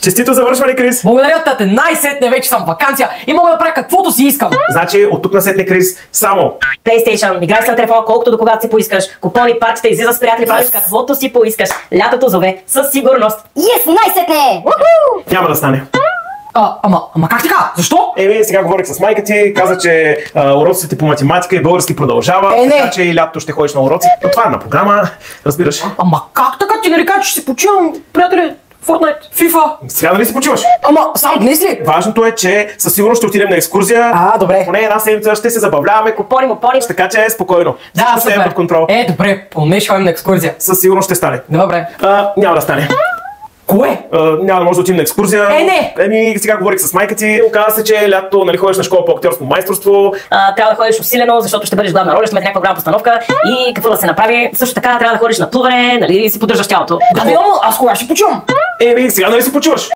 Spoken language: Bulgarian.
Честито завършване, Крис! Благодаря, тате, най-сетне вече съм в ваканция и мога да правя каквото си искам. Значи, от тук насетне, Крис, само PlayStation, играй си на телефона колкото до когато си поискаш. Купони, партита, излиза с приятели, правиш каквото си поискаш. Лятото зове със сигурност. Yes, най-сетне! няма да стане. Ама как така? Защо? Сега говорих с майка ти, каза, че уроците по математика и български продължава, не. така че и лятото ще ходиш на уроци. Но това е на програма, разбираш. Ама как така ти нарека, че ще си почивам, приятели? Fortnite, FIFA. Сега нали си почиваш? Ама само днес ли? Важното е, че със сигурност ще отидем на екскурзия. Добре. Поне една седмица ще се забавляваме. Купони, Така че е спокойно. Да, Всичко ще е супер. под контрол. Добре, поне ще ходим на екскурзия. Със сигурност ще стане. Добре. Няма да стане. Кое? Няма да може да отидем на екскурзия. Не. Сега говорих с майка ти. Оказа се, че лятото нали ходиш на школа по актьорско майсторство. Трябва да ходиш усилено, защото ще бъдеш главна роля, ще имате някаква голяма постановка и какво да се направи. Също така трябва да ходиш на плуване, нали, и си поддържаш тялото. Аз кога ще почувам? Сега нали си почиваш?